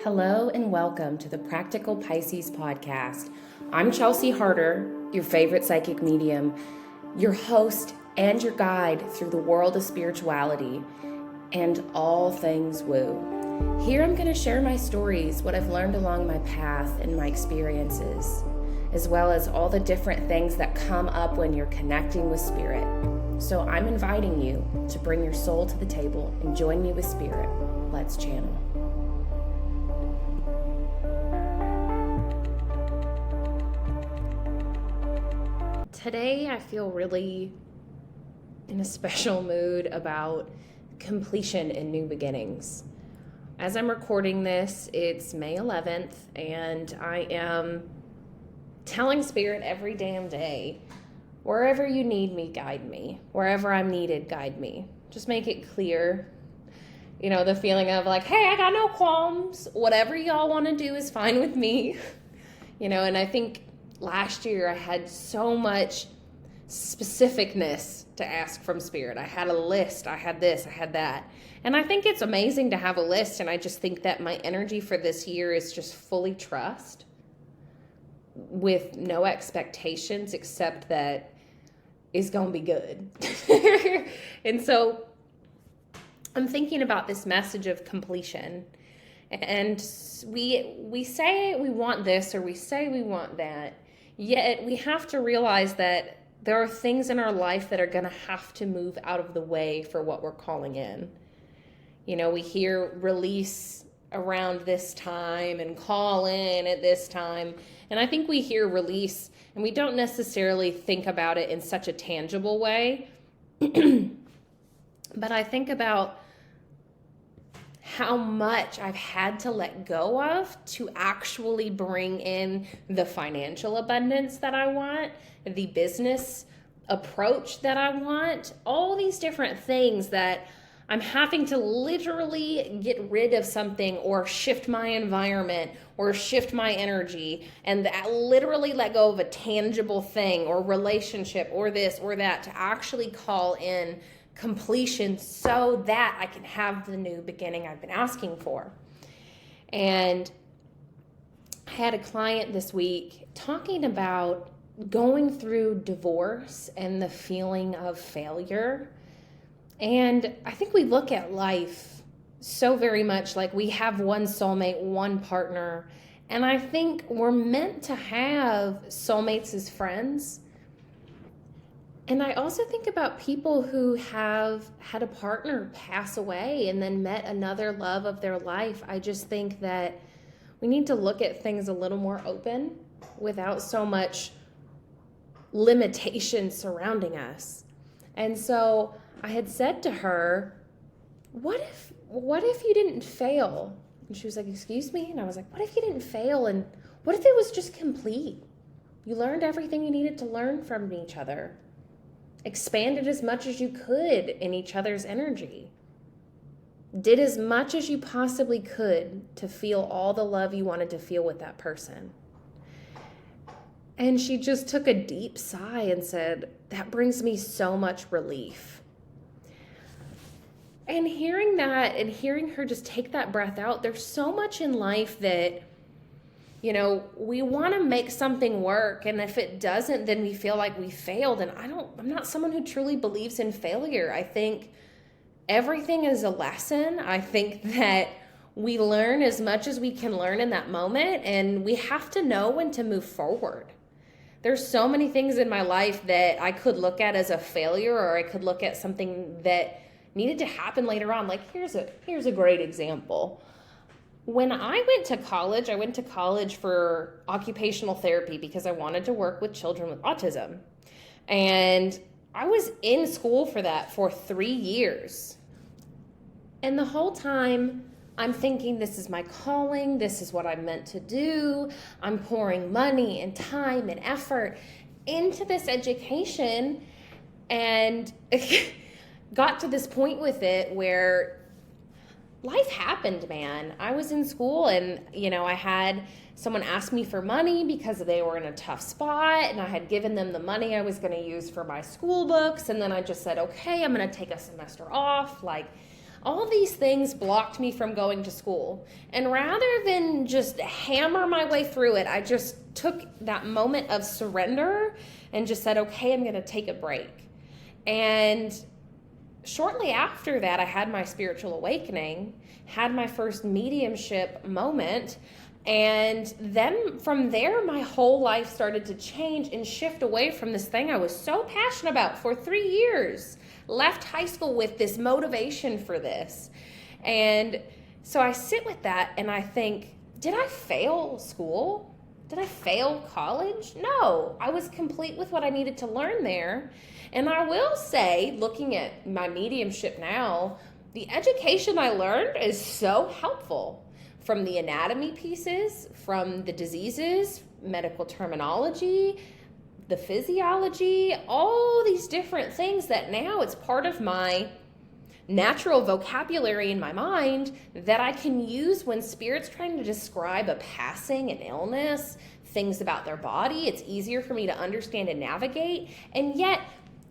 Hello and welcome to the Practical Pisces Podcast. I'm Chelsea Harder, your favorite psychic medium, your host and your guide through the world of spirituality and all things woo. Here I'm going to share my stories, what I've learned along my path and my experiences, as well as all the different things that come up when you're connecting with spirit. So I'm inviting you to bring your soul to the table and join me with spirit. Let's channel. Today, I feel really in a special mood about completion and new beginnings. As I'm recording this, it's May 11th, and I am telling Spirit every damn day, wherever you need me, guide me. Wherever I'm needed, guide me. Just make it clear. You know, the feeling of like, hey, I got no qualms. Whatever y'all want to do is fine with me. You know, and I think last year I had so much specificness to ask from Spirit. I had a list. I had this. I had that. And I think it's amazing to have a list. And I just think that my energy for this year is just fully trust with no expectations except that it's going to be good. And so I'm thinking about this message of completion. And we say we want this or we say we want that. Yet we have to realize that there are things in our life that are going to have to move out of the way for what we're calling in. You know, we hear release around this time and call in at this time. And I think we hear release and we don't necessarily think about it in such a tangible way. But I think about how much I've had to let go of to actually bring in the financial abundance that I want, the business approach that I want, all these different things that I'm having to literally get rid of something or shift my environment or shift my energy and that literally let go of a tangible thing or relationship or this or that to actually call in completion so that I can have the new beginning I've been asking for. And I had a client this week talking about going through divorce and the feeling of failure. And I think we look at life so very much like we have one soulmate, one partner. And I think we're meant to have soulmates as friends. And I also think about people who have had a partner pass away and then met another love of their life. I just think that we need to look at things a little more open without so much limitation surrounding us. And so I had said to her, what if you didn't fail? And she was like, excuse me? And I was like, what if you didn't fail? And what if it was just complete? You learned everything you needed to learn from each other. Expanded as much as you could in each other's energy. Did as much as you possibly could to feel all the love you wanted to feel with that person. And she just took a deep sigh and said, that brings me so much relief. And hearing that and hearing her just take that breath out, there's so much in life that, you know, we want to make something work, and if it doesn't, then we feel like we failed. And I'm not someone who truly believes in failure. I think everything is a lesson. I think that we learn as much as we can learn in that moment, and we have to know when to move forward. There's so many things in my life that I could look at as a failure, or I could look at something that needed to happen later on. Like here's a great example. When I went to college for occupational therapy because I wanted to work with children with autism. And I was in school for that for 3 years. And the whole time I'm thinking, this is my calling. This is what I'm meant to do. I'm pouring money and time and effort into this education and got to this point with it where life happened, man. I was in school and, you know, I had someone ask me for money because they were in a tough spot, and I had given them the money I was going to use for my school books. And then I just said, okay, I'm going to take a semester off. Like, All these things blocked me from going to school. And rather than just hammer my way through it, I just took that moment of surrender and just said, okay, I'm going to take a break. And shortly after that, I had my spiritual awakening, had my first mediumship moment. And then from there, my whole life started to change and shift away from this thing I was so passionate about for 3 years. Left high school with this motivation for this. And so I sit with that and I think, did I fail school? Did I fail college? No, I was complete with what I needed to learn there. And I will say, looking at my mediumship now, the education I learned is so helpful. From the anatomy pieces, from the diseases, medical terminology, the physiology, all these different things that now it's part of my natural vocabulary in my mind that I can use when spirit's trying to describe a passing, an illness, things about their body. It's easier for me to understand and navigate. And yet,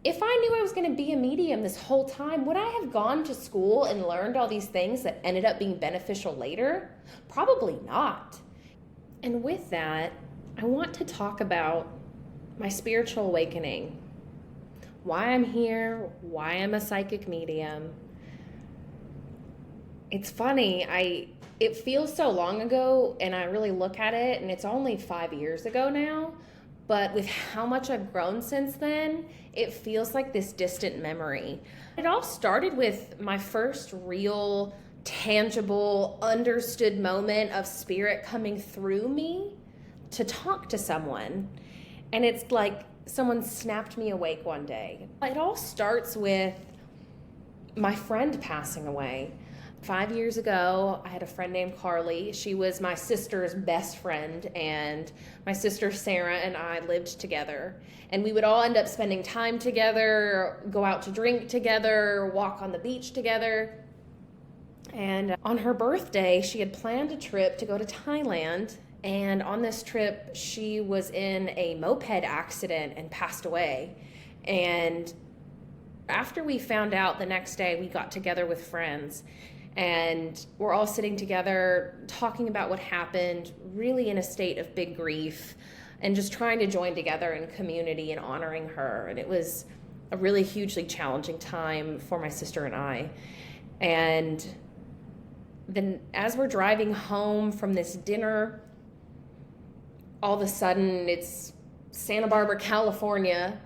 if I knew I was going to be a medium this whole time, would I have gone to school and learned all these things that ended up being beneficial later? Probably not. And with that, I want to talk about my spiritual awakening, why I'm here, why I'm a psychic medium. It's funny, it feels so long ago, and I really look at it, and it's only 5 years ago now, but with how much I've grown since then, it feels like this distant memory. It all started with my first real, tangible, understood moment of spirit coming through me to talk to someone. And it's like someone snapped me awake one day. It all starts with my friend passing away. 5 years ago, I had a friend named Carly. She was my sister's best friend, and my sister Sarah and I lived together. And we would all end up spending time together, go out to drink together, walk on the beach together. And on her birthday, she had planned a trip to go to Thailand. And on this trip, she was in a moped accident and passed away. And after we found out the next day, we got together with friends. And we're all sitting together, talking about what happened, really in a state of big grief, and just trying to join together in community and honoring her. And it was a really hugely challenging time for my sister and I. And then as we're driving home from this dinner, all of a sudden it's Santa Barbara, California,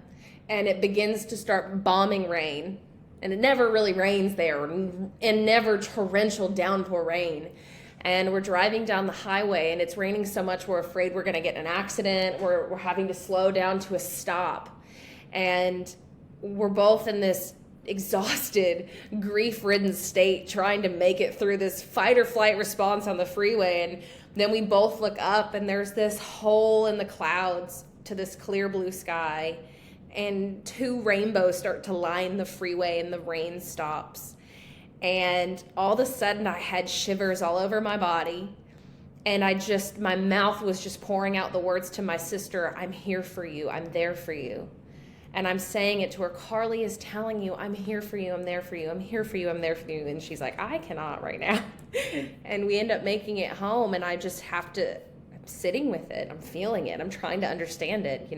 and it begins to start bombing rain. And it never really rains there, and never torrential downpour rain. And we're driving down the highway, and it's raining so much we're afraid we're going to get in an accident. We're having to slow down to a stop. And we're both in this exhausted, grief-ridden state trying to make it through this fight-or-flight response on the freeway. And then we both look up, and there's this hole in the clouds to this clear blue sky. And 2 rainbows start to line the freeway, and the rain stops. And all of a sudden I had shivers all over my body, and my mouth was just pouring out the words to my sister, I'm here for you, I'm there for you. And I'm saying it to her, Carly is telling you, I'm here for you, I'm there for you, I'm here for you, I'm there for you. And she's like, I cannot right now. And we end up making it home, and I just I'm sitting with it, I'm feeling it, I'm trying to understand it,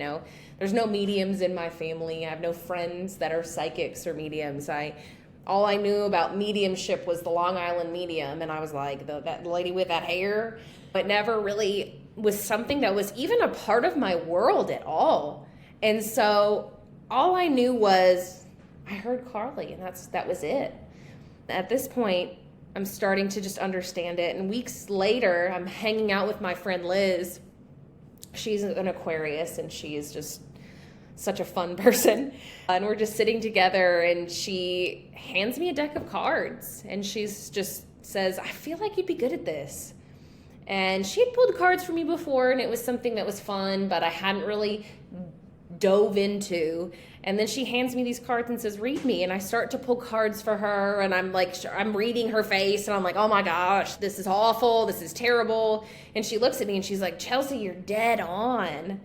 There's no mediums in my family. I have no friends that are psychics or mediums. All I knew about mediumship was the Long Island medium, and I was like, that lady with that hair. It never really was something that was even a part of my world at all. And so all I knew was I heard Carly, and that was it. At this point, I'm starting to just understand it. And weeks later, I'm hanging out with my friend Liz. She's an Aquarius, and she is just such a fun person. And we're just sitting together, and she hands me a deck of cards, and she's just says, I feel like you'd be good at this. And she had pulled cards for me before, and it was something that was fun, but I hadn't really dove into. And then she hands me these cards and says, read me. And I start to pull cards for her, and I'm reading her face, and I'm like, oh my gosh, this is awful, this is terrible. And she looks at me and she's like, Chelsea, you're dead on.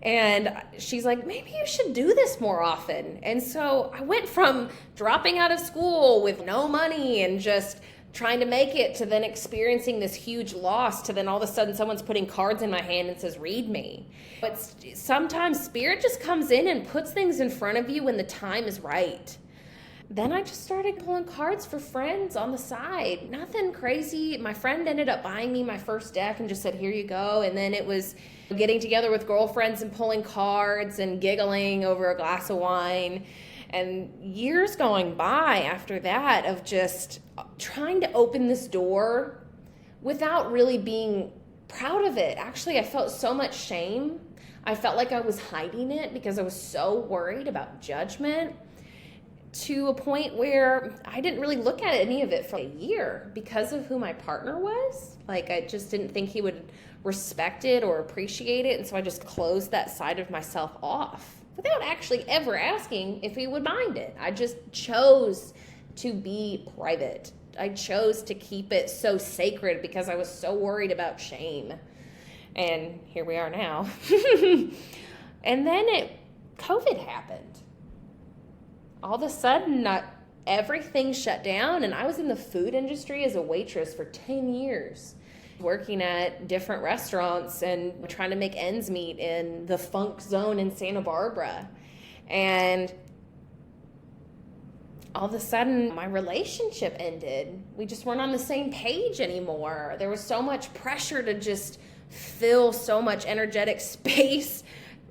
And she's like, maybe you should do this more often. And so I went from dropping out of school with no money and just trying to make it to then experiencing this huge loss to then all of a sudden someone's putting cards in my hand and says, read me. But sometimes spirit just comes in and puts things in front of you when the time is right. Then I just started pulling cards for friends on the side. Nothing crazy. My friend ended up buying me my first deck and just said, here you go. And then it was getting together with girlfriends and pulling cards and giggling over a glass of wine. And years going by after that of just trying to open this door without really being proud of it. Actually, I felt so much shame. I felt like I was hiding it because I was so worried about judgment, to a point where I didn't really look at any of it for a year because of who my partner was. Like, I just didn't think he would respect it or appreciate it. And so I just closed that side of myself off without actually ever asking if he would mind it. I just chose to be private. I chose to keep it so sacred because I was so worried about shame. And here we are now. And then COVID happened. All of a sudden, everything shut down, and I was in the food industry as a waitress for 10 years, working at different restaurants and trying to make ends meet in the funk zone in Santa Barbara. And all of a sudden, my relationship ended. We just weren't on the same page anymore. There was so much pressure to just fill so much energetic space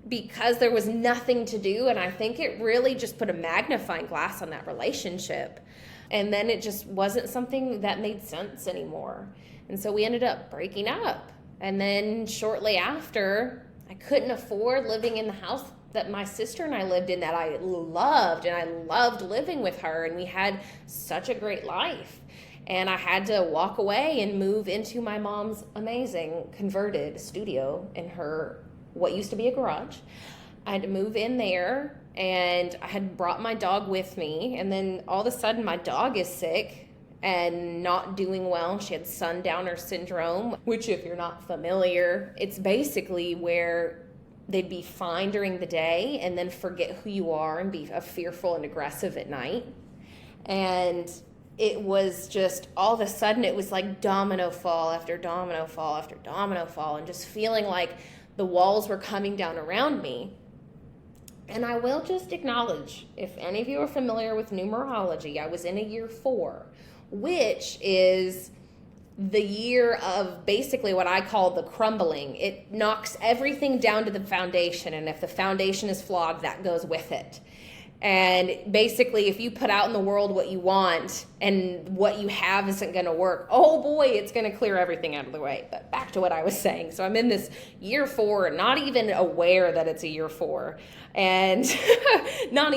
because there was nothing to do. And I think it really just put a magnifying glass on that relationship. And then it just wasn't something that made sense anymore. And so we ended up breaking up. And then shortly after, I couldn't afford living in the house that my sister and I lived in that I loved. And I loved living with her. And we had such a great life. And I had to walk away and move into my mom's amazing converted studio in her what used to be a garage. I had to move in there, and I had brought my dog with me, and then all of a sudden my dog is sick and not doing well. She had sundowner syndrome, which, if you're not familiar, it's basically where they'd be fine during the day and then forget who you are and be fearful and aggressive at night. And it was just, all of a sudden, it was like domino fall after domino fall after domino fall, and just feeling like the walls were coming down around me. And I will just acknowledge, if any of you are familiar with numerology, I was in a year 4, which is the year of basically what I call the crumbling. It knocks everything down to the foundation, and if the foundation is flawed, that goes with it. And basically, if you put out in the world what you want and what you have isn't going to work, oh boy, it's going to clear everything out of the way. But back to what I was saying. So I'm in this year 4, not even aware that it's a year 4. And I don't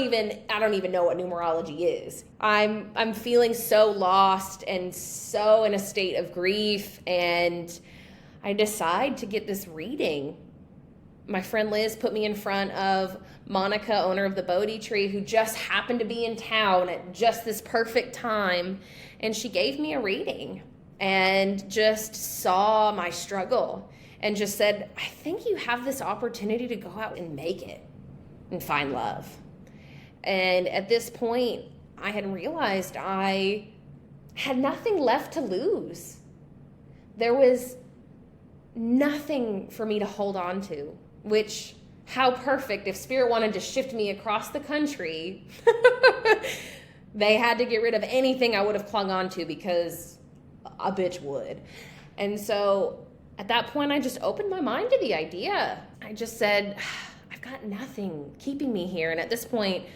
even know what numerology is. I'm feeling so lost and so in a state of grief. And I decide to get this reading. My friend Liz put me in front of Monica, owner of the Bodhi Tree, who just happened to be in town at just this perfect time. And she gave me a reading and just saw my struggle and just said, I think you have this opportunity to go out and make it and find love. And at this point, I had realized I had nothing left to lose. There was nothing for me to hold on to. Which, how perfect, if Spirit wanted to shift me across the country, they had to get rid of anything I would have clung on to, because a bitch would. And so at that point, I just opened my mind to the idea. I just said, I've got nothing keeping me here. And at this point,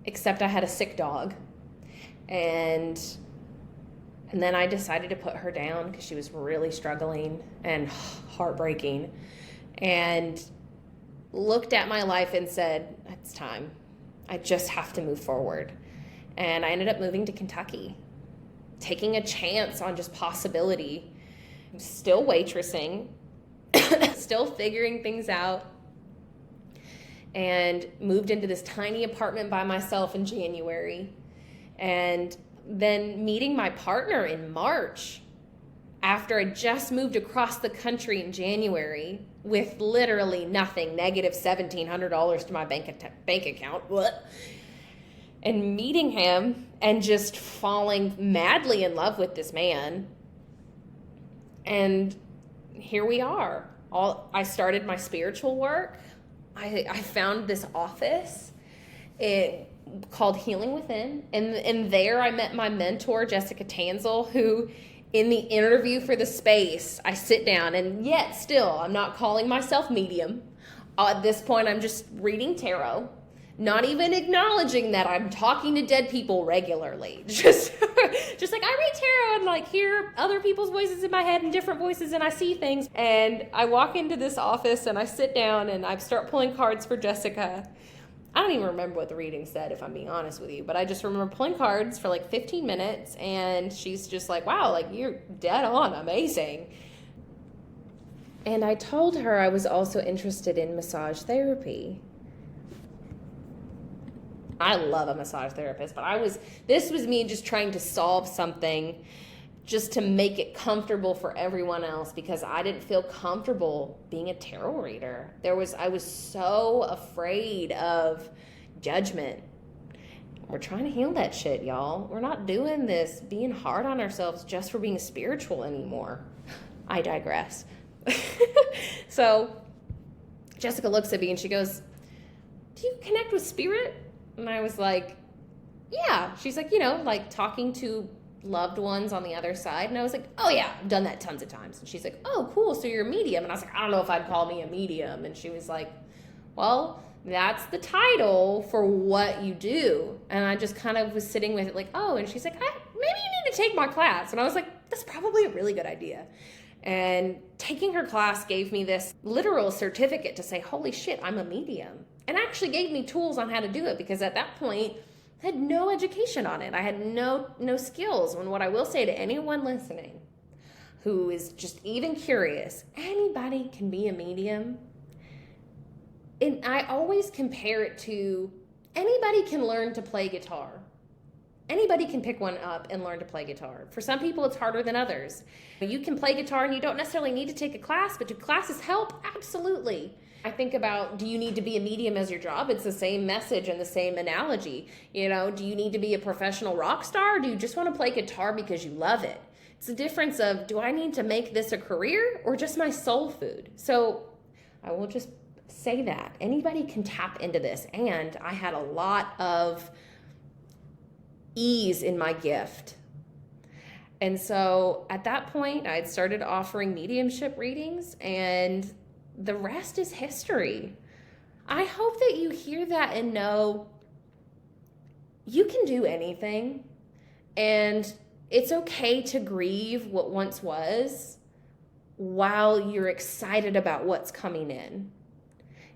except I had a sick dog. And then I decided to put her down because she was really struggling and heartbreaking. And looked at my life and said, it's time. I just have to move forward. And I ended up moving to Kentucky, taking a chance on just possibility, still waitressing, still figuring things out, and moved into this tiny apartment by myself in January. And then meeting my partner in March, after I just moved across the country in January with literally nothing, negative $1,700 to my bank account. What? And meeting him and just falling madly in love with this man. And here we are. I started my spiritual work. I found this office called Healing Within. And there I met my mentor, Jessica Tanzel, who in the interview for the space, I sit down, and yet still, I'm not calling myself medium. At this point, I'm just reading tarot, not even acknowledging that I'm talking to dead people regularly. Just like I read tarot and like hear other people's voices in my head and different voices, and I see things. And I walk into this office and I sit down and I start pulling cards for Jessica. I don't even remember what the reading said, if I'm being honest with you, but I just remember pulling cards for like 15 minutes, and she's just like, wow, like you're dead on, amazing. And I told her I was also interested in massage therapy. I love a massage therapist, but this was me just trying to solve something just to make it comfortable for everyone else, because I didn't feel comfortable being a tarot reader. I was so afraid of judgment. We're trying to heal that shit, y'all. We're not doing this being hard on ourselves just for being spiritual anymore. I digress. So Jessica looks at me and she goes, do you connect with spirit? And I was like, yeah. She's like, like talking to loved ones on the other side. And I was like, oh yeah, I've done that tons of times. And she's like, oh cool, so you're a medium. And I was like, I don't know if I'd call me a medium. And she was like, well, that's the title for what you do. And I just kind of was sitting with it like, oh. And she's like, maybe you need to take my class. And I was like, that's probably a really good idea. And taking her class gave me this literal certificate to say, holy shit, I'm a medium. And actually gave me tools on how to do it, because at that point I had no education on it. I had no skills. And what I will say to anyone listening who is just even curious, anybody can be a medium. And I always compare it to anybody can learn to play guitar. Anybody can pick one up and learn to play guitar. For some people, it's harder than others. You can play guitar and you don't necessarily need to take a class, but do classes help? Absolutely. I think about, do you need to be a medium as your job? It's the same message and the same analogy. Do you need to be a professional rock star? Or do you just want to play guitar because you love it? It's the difference of, do I need to make this a career or just my soul food? So I will just say that. Anybody can tap into this. And I had a lot of ease in my gift. And so at that point, I had started offering mediumship readings, and the rest is history. I hope that you hear that and know you can do anything, and it's okay to grieve what once was while you're excited about what's coming in.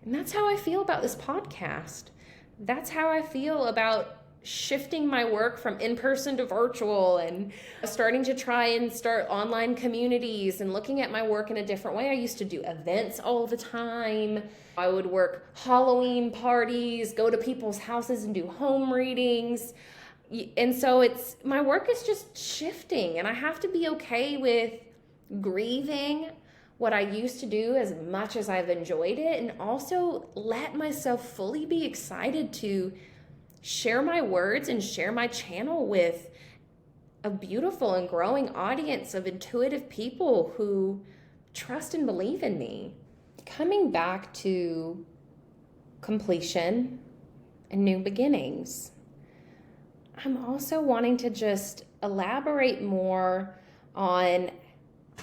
And that's how I feel about this podcast. That's how I feel about shifting my work from in-person to virtual, and starting to try and start online communities and looking at my work in a different way. I used to do events all the time. I would work Halloween parties, go to people's houses and do home readings. And so my work is just shifting, and I have to be okay with grieving what I used to do as much as I've enjoyed it, and also let myself fully be excited to share my words and share my channel with a beautiful and growing audience of intuitive people who trust and believe in me. Coming back to completion and new beginnings, I'm also wanting to just elaborate more on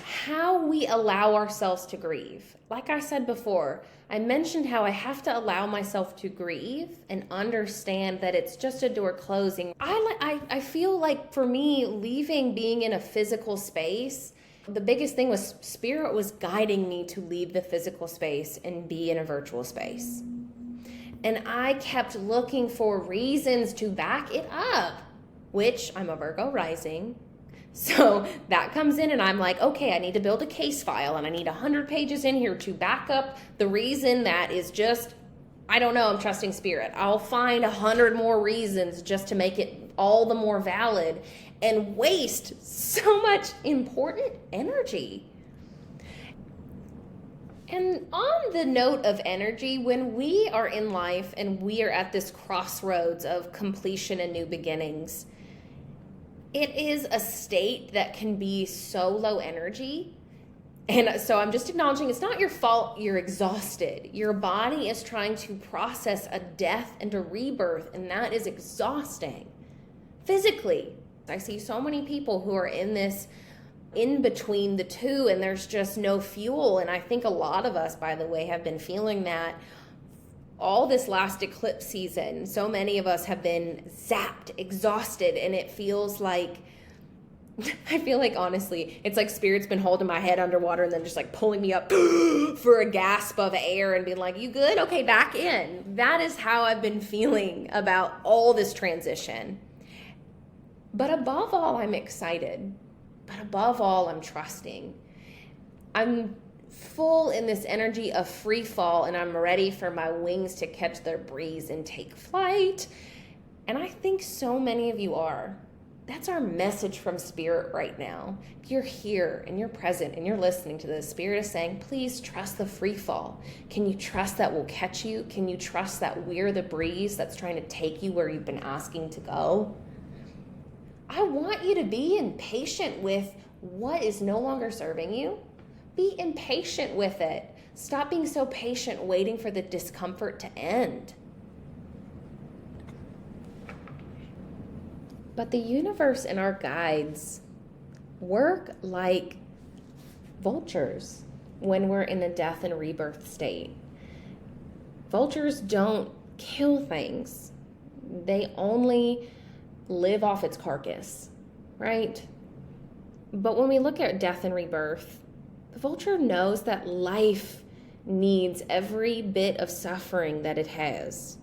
how we allow ourselves to grieve. Like I said before, I mentioned how I have to allow myself to grieve and understand that it's just a door closing. I feel like for me, leaving being in a physical space, the biggest thing was spirit was guiding me to leave the physical space and be in a virtual space. And I kept looking for reasons to back it up, which I'm a Virgo rising. So that comes in and I'm like, okay, I need to build a case file and I need 100 pages in here to back up the reason that is just I don't know, I'm trusting spirit. I'll find 100 more reasons just to make it all the more valid and waste so much important energy. And on the note of energy, when we are in life and we are at this crossroads of completion and new beginnings, it is a state that can be so low energy. And so I'm just acknowledging it's not your fault you're exhausted. Your body is trying to process a death and a rebirth, and that is exhausting physically. I see so many people who are in this in between the two, and there's just no fuel. And I think a lot of us, by the way, have been feeling that all this last eclipse season. So many of us have been zapped, exhausted, and it feels like, I feel like, honestly, it's like spirit's been holding my head underwater and then just like pulling me up for a gasp of air and being like, you good? Okay, back in. That is how I've been feeling about all this transition. But above all, I'm excited. But above all, I'm trusting. I'm full in this energy of free fall, and I'm ready for my wings to catch their breeze and take flight. And I think so many of you are. That's our message from Spirit right now. If you're here and you're present and you're listening to this, Spirit is saying, please trust the free fall. Can you trust that we'll catch you? Can you trust that we're the breeze that's trying to take you where you've been asking to go? I want you to be impatient with what is no longer serving you. Be impatient with it. Stop being so patient waiting for the discomfort to end. But the universe and our guides work like vultures when we're in a death and rebirth state. Vultures don't kill things. They only live off its carcass, right? But when we look at death and rebirth, the vulture knows that life needs every bit of suffering that it has.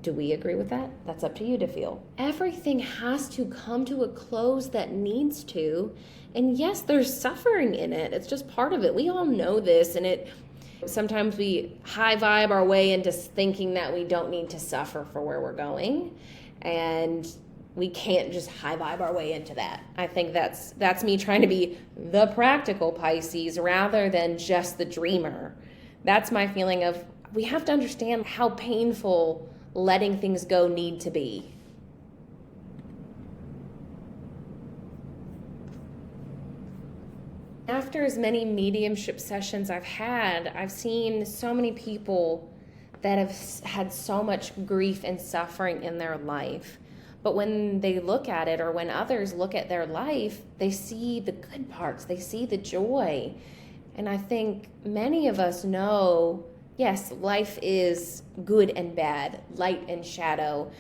Do we agree with that? That's up to you to feel. Everything has to come to a close that needs to. And yes, there's suffering in it. It's just part of it. We all know this, and sometimes we high vibe our way into thinking that we don't need to suffer for where we're going. And we can't just high vibe our way into that. I think that's me trying to be the practical Pisces rather than just the dreamer. That's my feeling of we have to understand how painful letting things go need to be. After as many mediumship sessions I've had, I've seen so many people that have had so much grief and suffering in their life. But when they look at it, or when others look at their life, they see the good parts, they see the joy. And I think many of us know, yes, life is good and bad, light and shadow,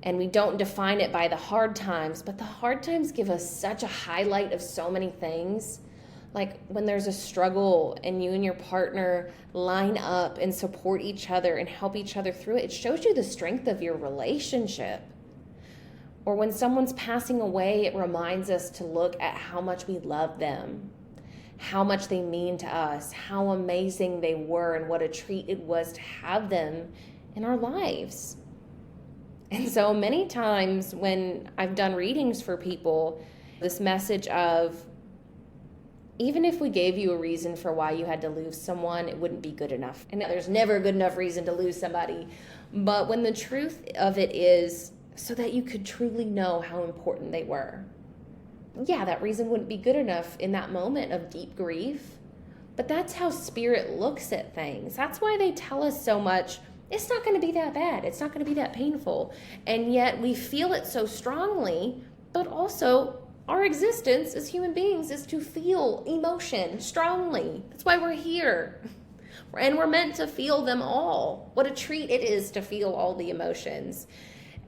and we don't define it by the hard times, but the hard times give us such a highlight of so many things. Like when there's a struggle and you and your partner line up and support each other and help each other through it, it shows you the strength of your relationship. Or when someone's passing away, it reminds us to look at how much we love them, how much they mean to us, how amazing they were, and what a treat it was to have them in our lives. And so many times when I've done readings for people, this message of, even if we gave you a reason for why you had to lose someone, it wouldn't be good enough. And there's never a good enough reason to lose somebody. But when the truth of it is, so that you could truly know how important they were. Yeah, that reason wouldn't be good enough in that moment of deep grief, but that's how Spirit looks at things. That's why they tell us so much, it's not going to be that bad, it's not going to be that painful, and yet we feel it so strongly. But also, our existence as human beings is to feel emotion strongly. That's why we're here, and we're meant to feel them all. What a treat it is to feel all the emotions.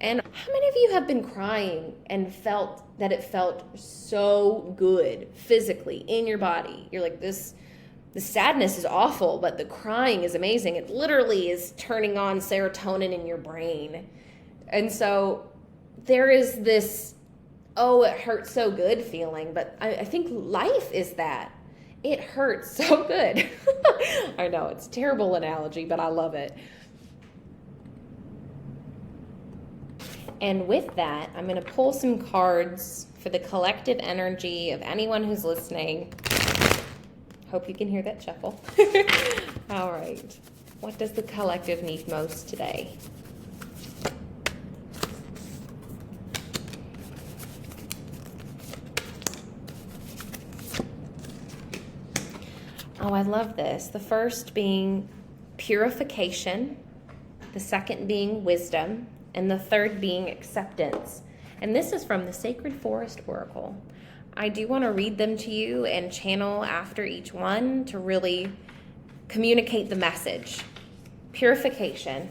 And how many of you have been crying and felt that it felt so good physically in your body? You're like, the sadness is awful, but the crying is amazing. It literally is turning on serotonin in your brain. And so there is this, oh, it hurts so good feeling. But I think life is that. It hurts so good. I know, it's a terrible analogy, but I love it. And with that, I'm going to pull some cards for the collective energy of anyone who's listening. Hope you can hear that shuffle. All right. What does the collective need most today? Oh, I love this. The first being purification, the second being wisdom, and the third being acceptance. And this is from the Sacred Forest Oracle. I do want to read them to you and channel after each one to really communicate the message. Purification.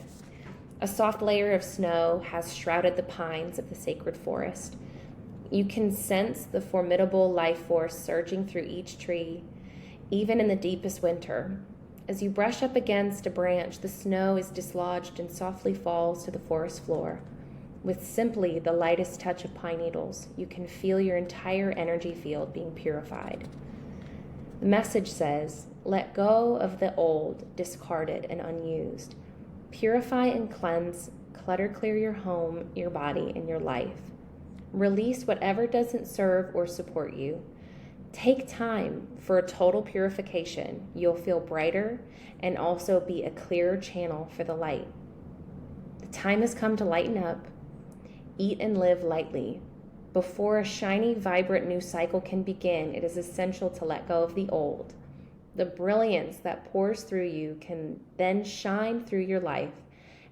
A soft layer of snow has shrouded the pines of the sacred forest. You can sense the formidable life force surging through each tree, even in the deepest winter. As you brush up against a branch, the snow is dislodged and softly falls to the forest floor. With simply the lightest touch of pine needles, you can feel your entire energy field being purified. The message says, let go of the old, discarded, and unused. Purify and cleanse, clutter clear your home, your body, and your life. Release whatever doesn't serve or support you. Take time for a total purification. You'll feel brighter and also be a clearer channel for the light. The time has come to lighten up. Eat and live lightly. Before a shiny, vibrant new cycle can begin, it is essential to let go of the old. The brilliance that pours through you can then shine through your life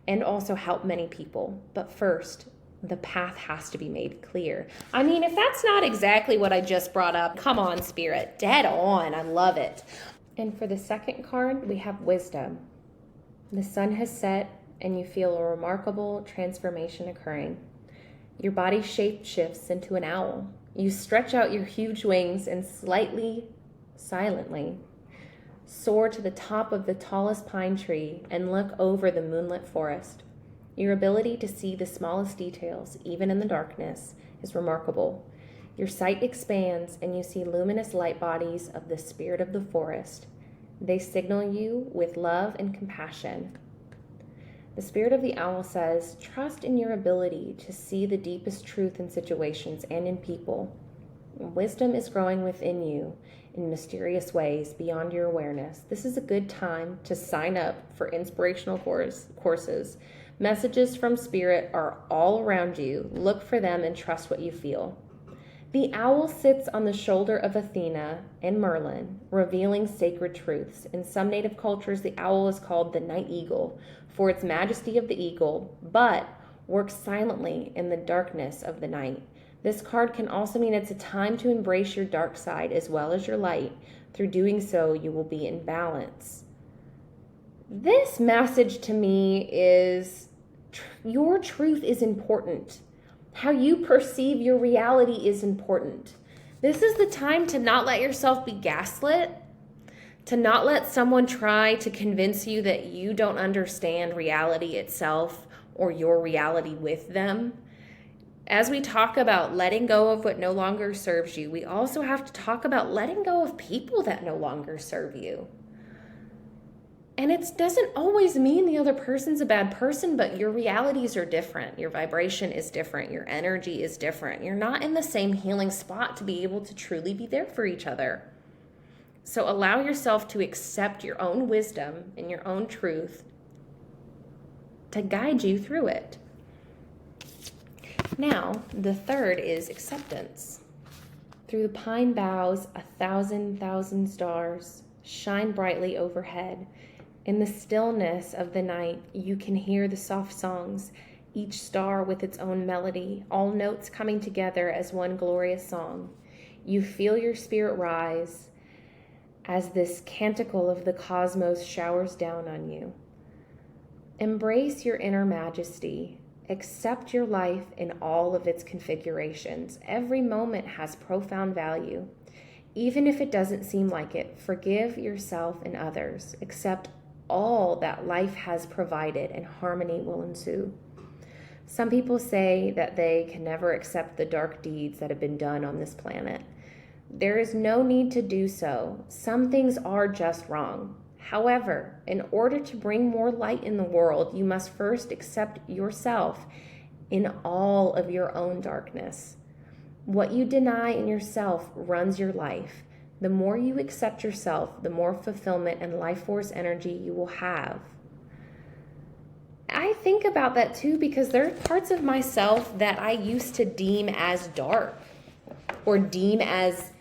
and also help many people. But first, the path has to be made clear. I mean, if that's not exactly what I just brought up, come on, Spirit, dead on. I love it. And for the second card, we have wisdom. The sun has set and you feel a remarkable transformation occurring. Your body shape shifts into an owl. You stretch out your huge wings and silently, soar to the top of the tallest pine tree and look over the moonlit forest. Your ability to see the smallest details, even in the darkness, is remarkable. Your sight expands and you see luminous light bodies of the spirit of the forest. They signal you with love and compassion. The spirit of the owl says, trust in your ability to see the deepest truth in situations and in people. Wisdom is growing within you in mysterious ways beyond your awareness. This is a good time to sign up for inspirational courses. Messages from Spirit are all around you. Look for them and trust what you feel. The owl sits on the shoulder of Athena and Merlin, revealing sacred truths. In some native cultures, the owl is called the night eagle for its majesty of the eagle, but works silently in the darkness of the night. This card can also mean it's a time to embrace your dark side as well as your light. Through doing so, you will be in balance. This message to me is your truth is important. How you perceive your reality is important. This is the time to not let yourself be gaslit, to not let someone try to convince you that you don't understand reality itself or your reality with them. As we talk about letting go of what no longer serves you, we also have to talk about letting go of people that no longer serve you. And it doesn't always mean the other person's a bad person, but your realities are different. Your vibration is different. Your energy is different. You're not in the same healing spot to be able to truly be there for each other. So allow yourself to accept your own wisdom and your own truth to guide you through it. Now, the third is acceptance. Through the pine boughs, 1,000 stars shine brightly overhead. In the stillness of the night, you can hear the soft songs, each star with its own melody, all notes coming together as one glorious song. You feel your spirit rise as this canticle of the cosmos showers down on you. Embrace your inner majesty. Accept your life in all of its configurations. Every moment has profound value. Even if it doesn't seem like it, forgive yourself and others. Accept all that life has provided and harmony will ensue. Some people say that they can never accept the dark deeds that have been done on this planet. There is no need to do so. Some things are just wrong. However, in order to bring more light in the world, you must first accept yourself in all of your own darkness. What you deny in yourself runs your life. The more you accept yourself, the more fulfillment and life force energy you will have. I think about that too because there are parts of myself that I used to deem as dark or deem as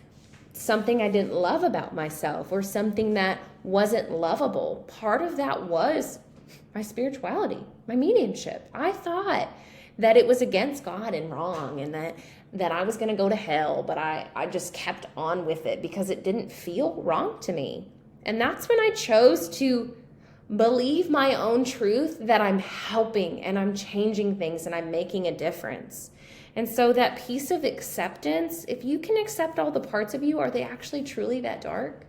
something I didn't love about myself or something that wasn't lovable. Part of that was my spirituality, my mediumship. I thought that it was against God and wrong and that I was going to go to hell, but I just kept on with it because it didn't feel wrong to me. And that's when I chose to believe my own truth that I'm helping and I'm changing things and I'm making a difference. And so that piece of acceptance, if you can accept all the parts of you, are they actually truly that dark?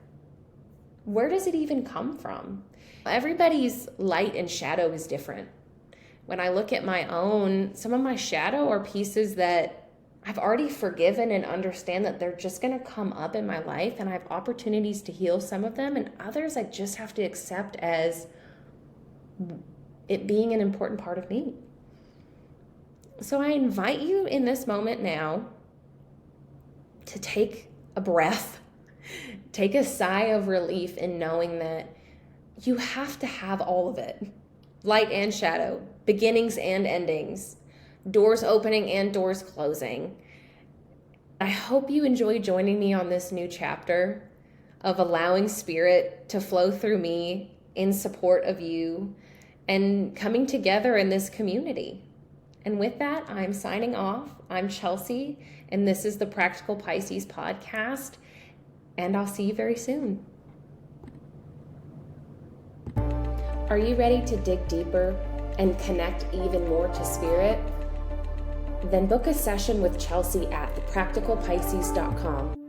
Where does it even come from? Everybody's light and shadow is different. When I look at my own, some of my shadow are pieces that I've already forgiven and understand that they're just going to come up in my life and I have opportunities to heal some of them, and others I just have to accept as it being an important part of me. So I invite you in this moment now to take a breath, take a sigh of relief in knowing that you have to have all of it, light and shadow, beginnings and endings, doors opening and doors closing. I hope you enjoy joining me on this new chapter of allowing spirit to flow through me in support of you and coming together in this community. And with that, I'm signing off. I'm Chelsea, and this is the Practical Pisces Podcast, and I'll see you very soon. Are you ready to dig deeper and connect even more to spirit? Then book a session with Chelsea at thepracticalpisces.com.